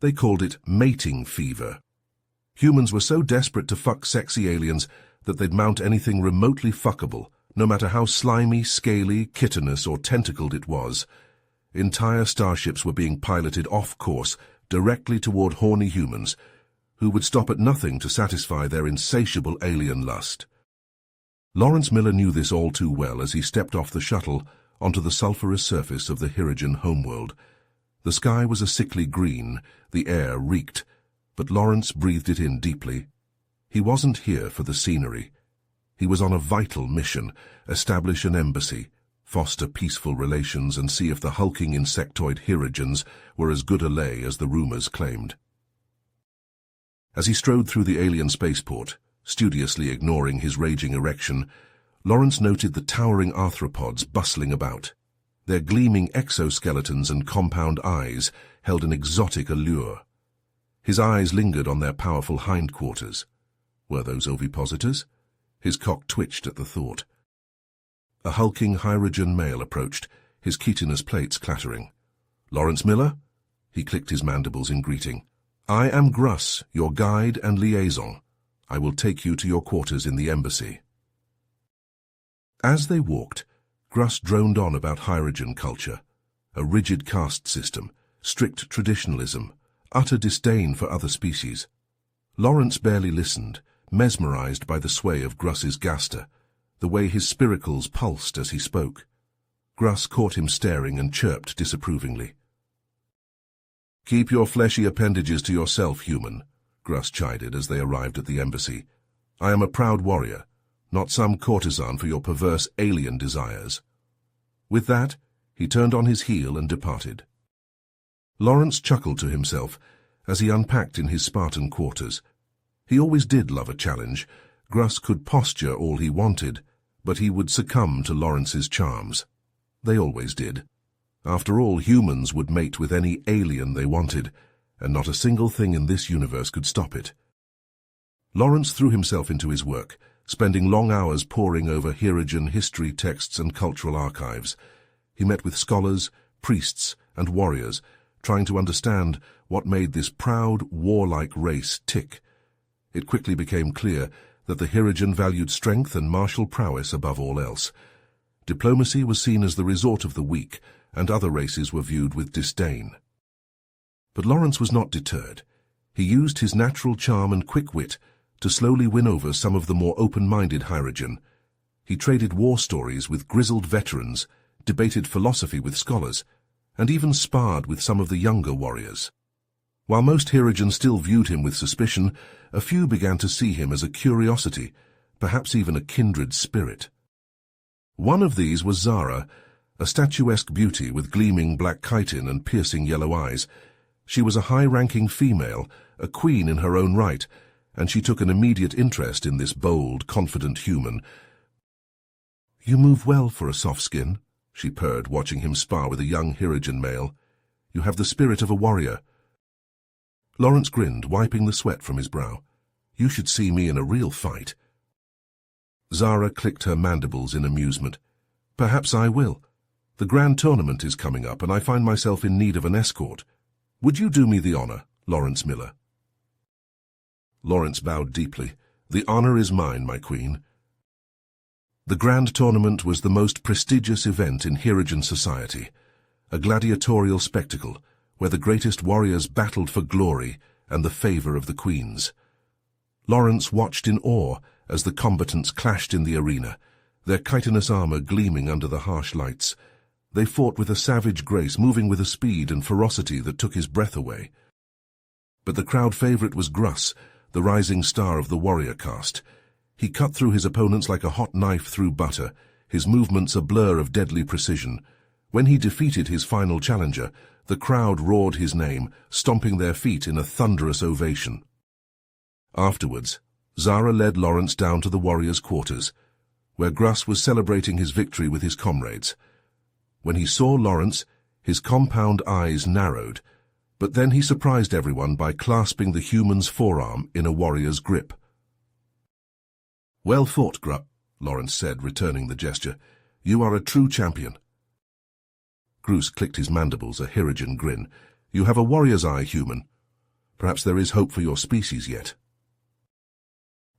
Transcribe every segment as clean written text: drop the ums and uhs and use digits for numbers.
They called it mating fever. Humans were so desperate to fuck sexy aliens that they'd mount anything remotely fuckable, no matter how slimy, scaly, chitinous, or tentacled it was. Entire starships were being piloted off course, directly toward horny humans, who would stop at nothing to satisfy their insatiable alien lust. Lawrence Miller knew this all too well as he stepped off the shuttle onto the sulphurous surface of the Hirogen homeworld. The sky was a sickly green, the air reeked, but Lawrence breathed it in deeply. He wasn't here for the scenery. He was on a vital mission: establish an embassy, foster peaceful relations, and see if the hulking insectoid Hirogens were as good a lay as the rumors claimed. As he strode through the alien spaceport, studiously ignoring his raging erection, Lawrence noted the towering arthropods bustling about. Their gleaming exoskeletons and compound eyes held an exotic allure. His eyes lingered on their powerful hindquarters. Were those ovipositors? His cock twitched at the thought. A hulking Hirogen male approached, his chitinous plates clattering. "Lawrence Miller?" He clicked his mandibles in greeting. "I am Gruss, your guide and liaison. I will take you to your quarters in the embassy." As they walked, Gruss droned on about Hirogen culture, a rigid caste system, strict traditionalism, utter disdain for other species. Lawrence barely listened, mesmerized by the sway of Gruss's gaster, the way his spiracles pulsed as he spoke. Gruss caught him staring and chirped disapprovingly. "Keep your fleshy appendages to yourself, human," Gruss chided as they arrived at the embassy. "I am a proud warrior, not some courtesan for your perverse alien desires." With that, he turned on his heel and departed. Lawrence chuckled to himself as he unpacked in his Spartan quarters. He always did love a challenge. Gruss could posture all he wanted, but he would succumb to Lawrence's charms. They always did. After all, humans would mate with any alien they wanted, and not a single thing in this universe could stop it. Lawrence threw himself into his work, spending long hours poring over Hirogen history texts and cultural archives. He met with scholars, priests, and warriors, trying to understand what made this proud, warlike race tick. It quickly became clear that the Hirogen valued strength and martial prowess above all else. Diplomacy was seen as the resort of the weak, and other races were viewed with disdain. But Lawrence was not deterred. He used his natural charm and quick wit to slowly win over some of the more open-minded Hirogen. He traded war stories with grizzled veterans, debated philosophy with scholars, and even sparred with some of the younger warriors. While most Hirogen still viewed him with suspicion, a few began to see him as a curiosity, perhaps even a kindred spirit. One of these was Zara, a statuesque beauty with gleaming black chitin and piercing yellow eyes. She was a high-ranking female, a queen in her own right, and she took an immediate interest in this bold, confident human. "You move well for a soft skin," she purred, watching him spar with a young Hirogen male. "You have the spirit of a warrior." Lawrence grinned, wiping the sweat from his brow. "You should see me in a real fight." Zara clicked her mandibles in amusement. "Perhaps I will. The grand tournament is coming up, and I find myself in need of an escort. Would you do me the honor, Lawrence Miller?" Lawrence bowed deeply. "The honor is mine, my queen." The grand tournament was the most prestigious event in Hirogen society, a gladiatorial spectacle where the greatest warriors battled for glory and the favor of the queens. Lawrence watched in awe as the combatants clashed in the arena, their chitinous armor gleaming under the harsh lights. They fought with a savage grace, moving with a speed and ferocity that took his breath away. But the crowd favorite was Gruss, the rising star of the warrior caste. He cut through his opponents like a hot knife through butter, his movements a blur of deadly precision. When he defeated his final challenger, the crowd roared his name, stomping their feet in a thunderous ovation. Afterwards, Zara led Lawrence down to the warriors' quarters, where Gruss was celebrating his victory with his comrades. When he saw Lawrence, his compound eyes narrowed, but then he surprised everyone by clasping the human's forearm in a warrior's grip. "Well fought, Gruss," Lawrence said, returning the gesture. "You are a true champion." Gruss clicked his mandibles, a Hirogen grin. "You have a warrior's eye, human. Perhaps there is hope for your species yet.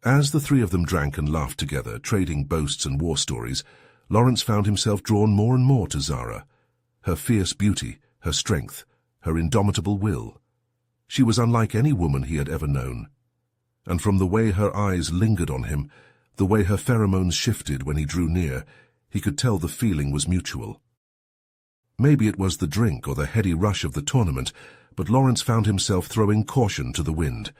As the three of them drank and laughed together, trading boasts and war stories, Lawrence found himself drawn more and more to Zara. Her fierce beauty, her strength, her indomitable will. She was unlike any woman he had ever known. And from the way her eyes lingered on him, the way her pheromones shifted when he drew near, he could tell the feeling was mutual. Maybe it was the drink or the heady rush of the tournament, but Lawrence found himself throwing caution to the wind.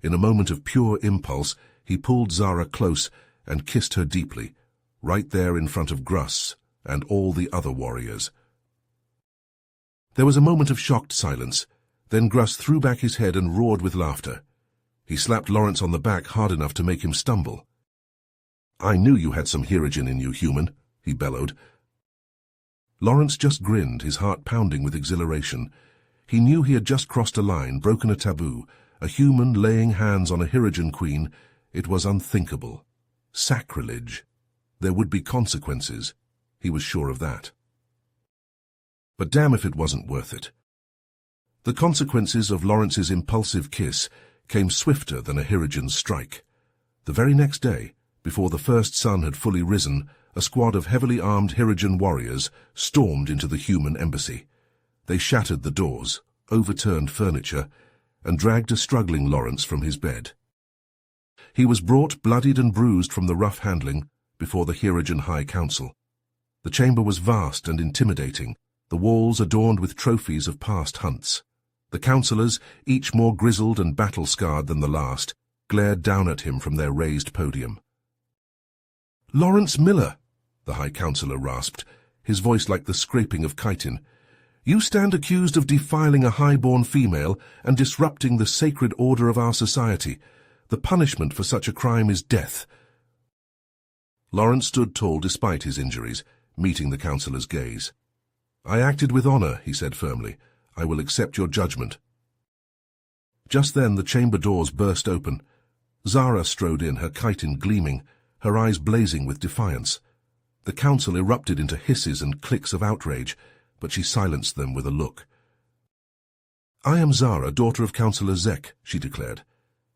In a moment of pure impulse, he pulled Zara close and kissed her deeply, right there in front of Gruss and all the other warriors. There was a moment of shocked silence. Then Gruss threw back his head and roared with laughter. He slapped Lawrence on the back hard enough to make him stumble. "I knew you had some Hirigen in you, human," he bellowed. Lawrence just grinned, his heart pounding with exhilaration. He knew he had just crossed a line, broken a taboo. A human laying hands on a Hirigen queen. It was unthinkable. Sacrilege. There would be consequences. He was sure of that. But damn if it wasn't worth it. The consequences of Lawrence's impulsive kiss came swifter than a Hirigen's strike. The very next day, before the first sun had fully risen, a squad of heavily armed Hirigen warriors stormed into the human embassy. They shattered the doors, overturned furniture, and dragged a struggling Lawrence from his bed. He was brought bloodied and bruised from the rough handling before the Hirigen High Council. The chamber was vast and intimidating, the walls adorned with trophies of past hunts. The councillors, each more grizzled and battle-scarred than the last, glared down at him from their raised podium. "Lawrence Miller," the High Councillor rasped, his voice like the scraping of chitin, "you stand accused of defiling a high-born female and disrupting the sacred order of our society. The punishment for such a crime is death." Lawrence stood tall despite his injuries, meeting the councillor's gaze. "I acted with honor," he said firmly. "I will accept your judgment." Just then the chamber doors burst open. Zara strode in, her chitin gleaming, her eyes blazing with defiance. The council erupted into hisses and clicks of outrage, but she silenced them with a look. "I am Zara, daughter of Councillor Zek," she declared,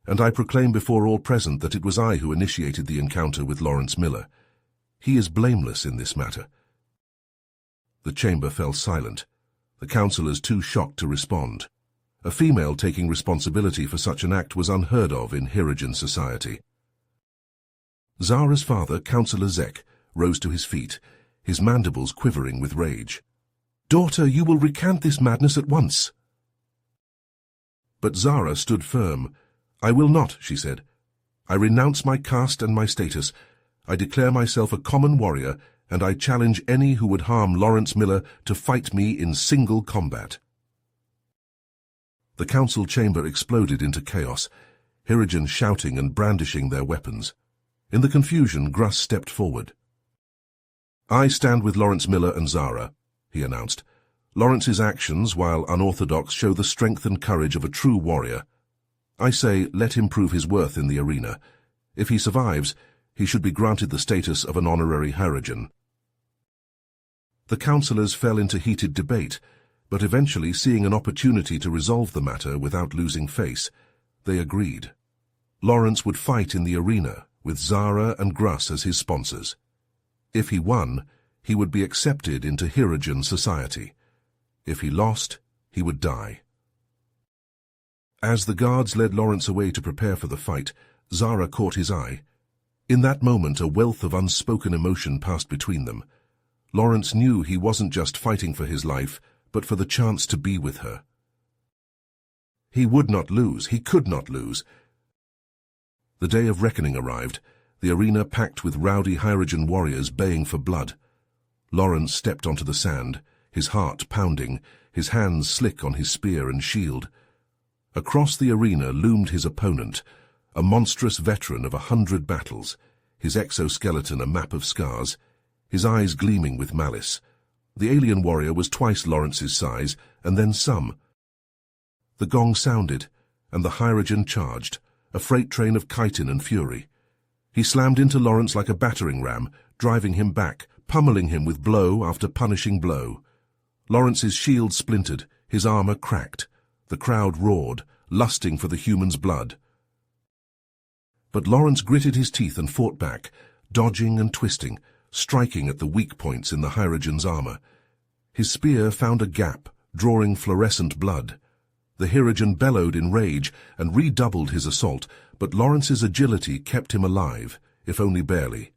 "and I proclaim before all present that it was I who initiated the encounter with Lawrence Miller. He is blameless in this matter." The chamber fell silent, the councillors too shocked to respond. A female taking responsibility for such an act was unheard of in Hirigen society. Zara's father, Councillor Zek, rose to his feet, his mandibles quivering with rage. "Daughter, you will recant this madness at once." But Zara stood firm. "I will not," she said. "I renounce my caste and my status. I declare myself a common warrior, and I challenge any who would harm Lawrence Miller to fight me in single combat." The council chamber exploded into chaos, Hirigen shouting and brandishing their weapons. In the confusion, Gruss stepped forward. "I stand with Lawrence Miller and Zara," he announced. "Lawrence's actions, while unorthodox, show the strength and courage of a true warrior. I say, let him prove his worth in the arena. If he survives, he should be granted the status of an honorary Hirigen." The councillors fell into heated debate, but eventually, seeing an opportunity to resolve the matter without losing face, they agreed. Lawrence would fight in the arena, with Zara and Gruss as his sponsors. If he won, he would be accepted into Hirigen society. If he lost, he would die. As the guards led Lawrence away to prepare for the fight, Zara caught his eye. In that moment, a wealth of unspoken emotion passed between them. Lawrence knew he wasn't just fighting for his life, but for the chance to be with her. He would not lose. He could not lose. The day of reckoning arrived, the arena packed with rowdy Hirigen warriors baying for blood. Lawrence stepped onto the sand, his heart pounding, his hands slick on his spear and shield. Across the arena loomed his opponent, a monstrous veteran of 100 battles, his exoskeleton a map of scars, his eyes gleaming with malice. The alien warrior was twice Lawrence's size, and then some. The gong sounded, and the Hirigen charged, a freight train of chitin and fury. He slammed into Lawrence like a battering ram, driving him back, pummeling him with blow after punishing blow. Lawrence's shield splintered, his armor cracked. The crowd roared, lusting for the human's blood. But Lawrence gritted his teeth and fought back, dodging and twisting, striking at the weak points in the Hirogen's armor. His spear found a gap, drawing fluorescent blood. The Hirogen bellowed in rage and redoubled his assault, but Lawrence's agility kept him alive, if only barely.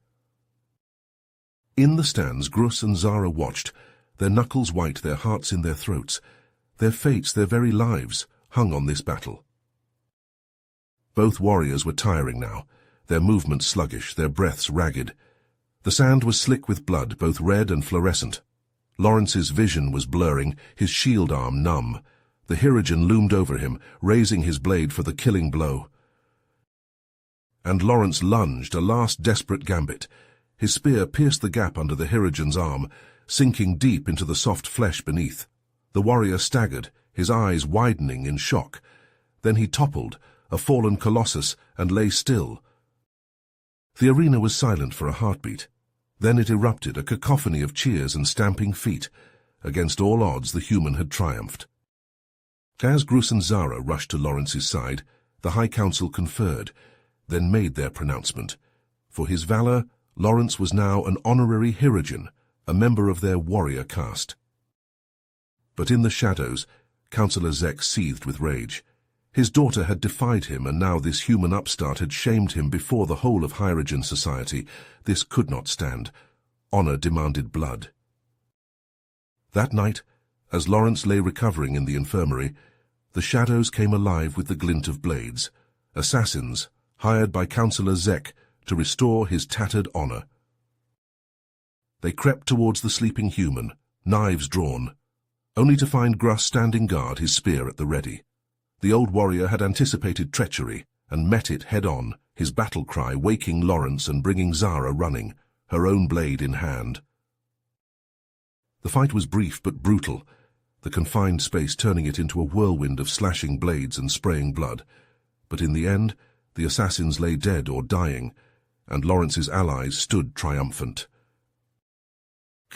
In the stands, Gruss and Zara watched, their knuckles white, their hearts in their throats. Their fates, their very lives, hung on this battle. Both warriors were tiring now, their movements sluggish, their breaths ragged. The sand was slick with blood, both red and fluorescent. Lawrence's vision was blurring, his shield arm numb. The Hirogen loomed over him, raising his blade for the killing blow. And Lawrence lunged, a last desperate gambit. His spear pierced the gap under the Hirogen's arm, sinking deep into the soft flesh beneath. The warrior staggered, his eyes widening in shock. Then he toppled, a fallen colossus, and lay still. The arena was silent for a heartbeat. Then it erupted, a cacophony of cheers and stamping feet. Against all odds, the human had triumphed. As Gruss and Zara rushed to Lawrence's side, the High Council conferred, then made their pronouncement. For his valor, Lawrence was now an honorary Hirogen, a member of their warrior caste. But in the shadows, Councillor Zek seethed with rage. His daughter had defied him, and now this human upstart had shamed him before the whole of Hirogen society. This could not stand. Honor demanded blood. That night, as Lawrence lay recovering in the infirmary, the shadows came alive with the glint of blades, assassins hired by Councillor Zek to restore his tattered honor. They crept towards the sleeping human, knives drawn, only to find Gruss standing guard, his spear at the ready. The old warrior had anticipated treachery and met it head-on, his battle cry waking Lawrence and bringing Zara running, her own blade in hand. The fight was brief but brutal, the confined space turning it into a whirlwind of slashing blades and spraying blood. But in the end, the assassins lay dead or dying, and Lawrence's allies stood triumphant.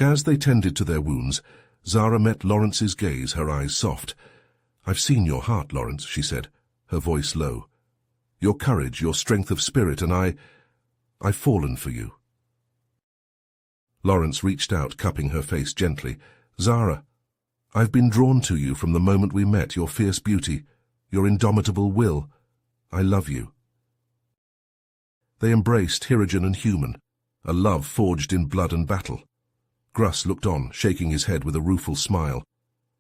As they tended to their wounds, Zara met Lawrence's gaze, her eyes soft. "I've seen your heart, Lawrence," she said, her voice low. "Your courage, your strength of spirit, and I've fallen for you." Lawrence reached out, cupping her face gently. "Zara, I've been drawn to you from the moment we met, your fierce beauty, your indomitable will. I love you." They embraced, Hirogen and human, a love forged in blood and battle. Gruss looked on, shaking his head with a rueful smile.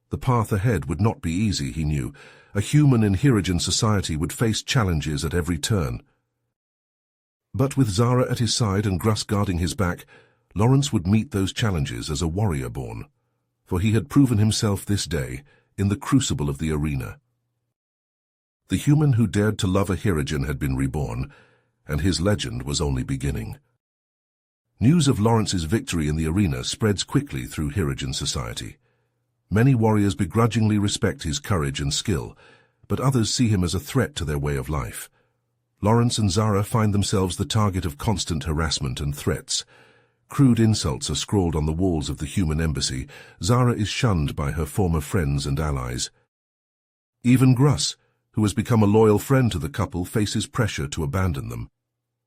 The path ahead would not be easy, he knew. A human in Hirogen society would face challenges at every turn. But with Zara at his side and Gruss guarding his back, Lawrence would meet those challenges as a warrior born, for he had proven himself this day in the crucible of the arena. The human who dared to love a Hirogen had been reborn, and his legend was only beginning. News of Lawrence's victory in the arena spreads quickly through Hirogen society. Many warriors begrudgingly respect his courage and skill, but others see him as a threat to their way of life. Lawrence and Zara find themselves the target of constant harassment and threats. Crude insults are scrawled on the walls of the human embassy. Zara is shunned by her former friends and allies. Even Gruss, who has become a loyal friend to the couple, faces pressure to abandon them.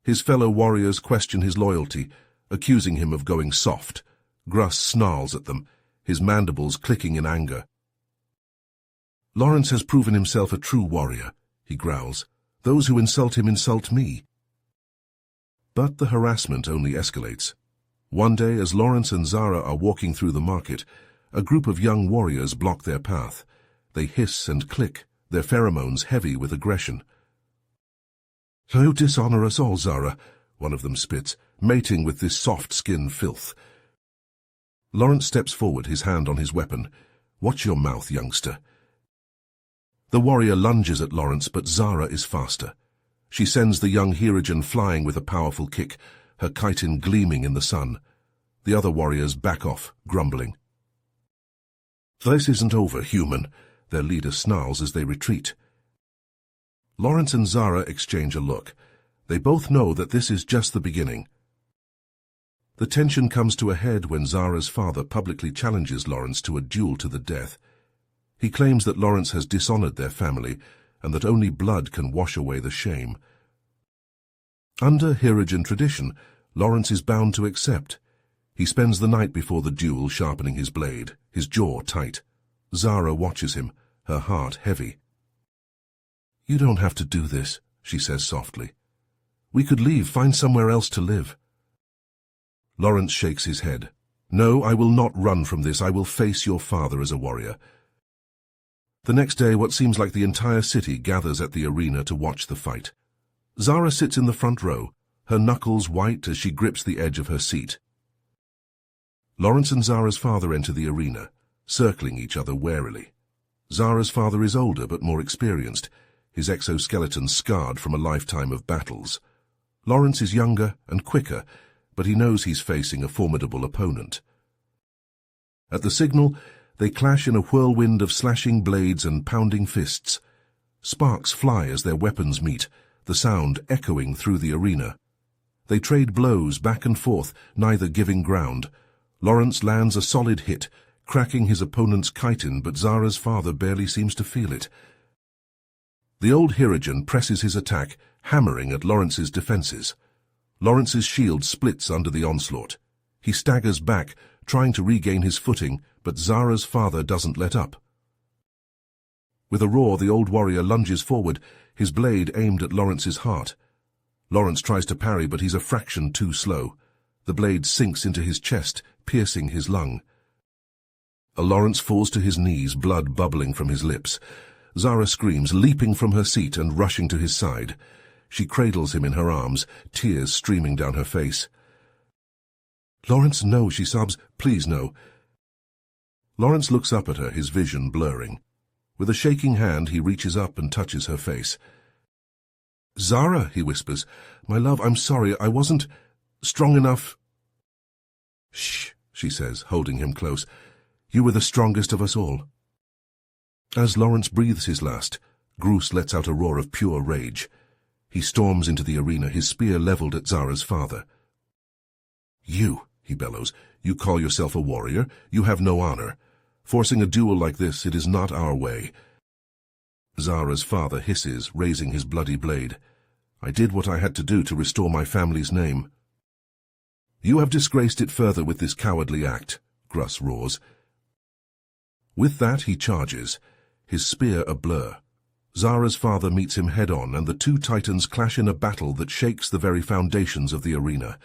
His fellow warriors question his loyalty, accusing him of going soft. Gruss snarls at them, his mandibles clicking in anger. "Lawrence has proven himself a true warrior," he growls. "Those who insult him insult me." But the harassment only escalates. One day, as Lawrence and Zara are walking through the market, a group of young warriors block their path. They hiss and click, their pheromones heavy with aggression. "You dishonor us all, Zara," one of them spits, mating with this soft-skin filth. Lawrence steps forward, his hand on his weapon. "Watch your mouth, youngster." The warrior lunges at Lawrence, but Zara is faster. She sends the young Hirogen flying with a powerful kick, her chitin gleaming in the sun. The other warriors back off, grumbling. "This isn't over, human," their leader snarls as they retreat. Lawrence and Zara exchange a look. They both know that this is just the beginning. The tension comes to a head when Zara's father publicly challenges Lawrence to a duel to the death. He claims that Lawrence has dishonored their family and that only blood can wash away the shame. Under Hirogen tradition, Lawrence is bound to accept. He spends the night before the duel sharpening his blade, his jaw tight. Zara watches him, her heart heavy. "You don't have to do this," she says softly. "We could leave, find somewhere else to live." Lawrence shakes his head. "No, I will not run from this. I will face your father as a warrior." The next day, what seems like the entire city gathers at the arena to watch the fight. Zara sits in the front row, her knuckles white as she grips the edge of her seat. Lawrence and Zara's father enter the arena, circling each other warily. Zara's father is older but more experienced, his exoskeleton scarred from a lifetime of battles. Lawrence is younger and quicker, but he knows he's facing a formidable opponent. At the signal, they clash in a whirlwind of slashing blades and pounding fists. Sparks fly as their weapons meet, the sound echoing through the arena. They trade blows back and forth, neither giving ground. Lawrence lands a solid hit, cracking his opponent's chitin, but Zara's father barely seems to feel it. The old Hirogen presses his attack, hammering at Lawrence's defenses. Lawrence's shield splits under the onslaught. He staggers back, trying to regain his footing, but Zara's father doesn't let up. With a roar, the old warrior lunges forward, his blade aimed at Lawrence's heart. Lawrence tries to parry, but he's a fraction too slow. The blade sinks into his chest, piercing his lung. Lawrence falls to his knees, blood bubbling from his lips. Zara screams, leaping from her seat and rushing to his side. She cradles him in her arms, tears streaming down her face. "Lawrence, no," she sobs. "Please, no." Lawrence looks up at her, his vision blurring. With a shaking hand, he reaches up and touches her face. "Zara," he whispers, "my love, I'm sorry, I wasn't strong enough." "Shh," she says, holding him close. "You were the strongest of us all." As Lawrence breathes his last, Groose lets out a roar of pure rage. He storms into the arena, his spear leveled at Zara's father. "You," he bellows, "you call yourself a warrior? You have no honor. Forcing a duel like this, it is not our way." Zara's father hisses, raising his bloody blade. "I did what I had to do to restore my family's name." "You have disgraced it further with this cowardly act," Gruss roars. With that, he charges, his spear a blur. Zara's father meets him head-on, and the two titans clash in a battle that shakes the very foundations of the arena.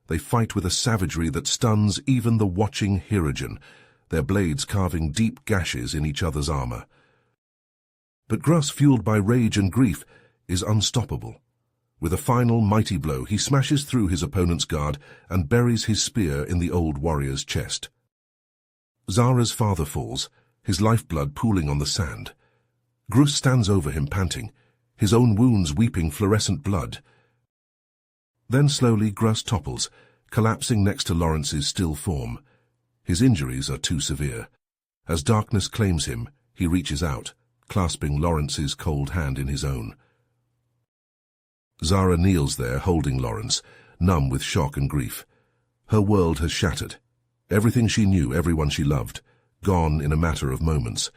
They fight with a savagery that stuns even the watching Hirogen, their blades carving deep gashes in each other's armor. But Gruss, fueled by rage and grief, is unstoppable. With a final mighty blow, he smashes through his opponent's guard and buries his spear in the old warrior's chest. Zara's father falls, his lifeblood pooling on the sand. Gruss stands over him, panting, his own wounds weeping fluorescent blood. Then slowly Gruss topples, collapsing next to Lawrence's still form. His injuries are too severe. As darkness claims him, he reaches out, clasping Lawrence's cold hand in his own. Zara kneels there, holding Lawrence, numb with shock and grief. Her world has shattered. Everything she knew, everyone she loved, gone in a matter of moments.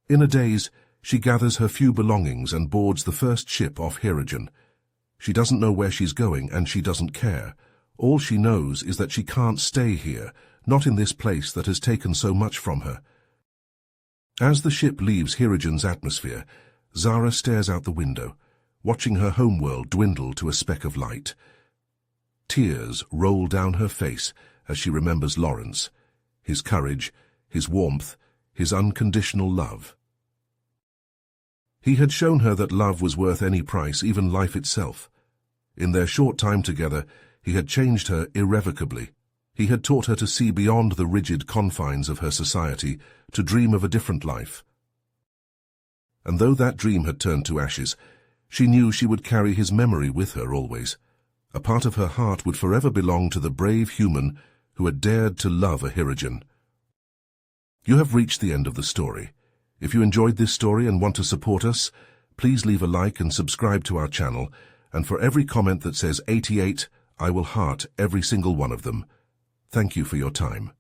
In a daze, she gathers her few belongings and boards the first ship off Hirogen. She doesn't know where she's going, and she doesn't care. All she knows is that she can't stay here, not in this place that has taken so much from her. As the ship leaves Hirogen's atmosphere, Zara stares out the window, watching her homeworld dwindle to a speck of light. Tears roll down her face as she remembers Lawrence, his courage, his warmth, his unconditional love. He had shown her that love was worth any price, even life itself. In their short time together, he had changed her irrevocably. He had taught her to see beyond the rigid confines of her society, to dream of a different life. And though that dream had turned to ashes, she knew she would carry his memory with her always. A part of her heart would forever belong to the brave human who had dared to love a Hirogen. You have reached the end of the story. If you enjoyed this story and want to support us, please leave a like and subscribe to our channel, and for every comment that says 88, I will heart every single one of them. Thank you for your time.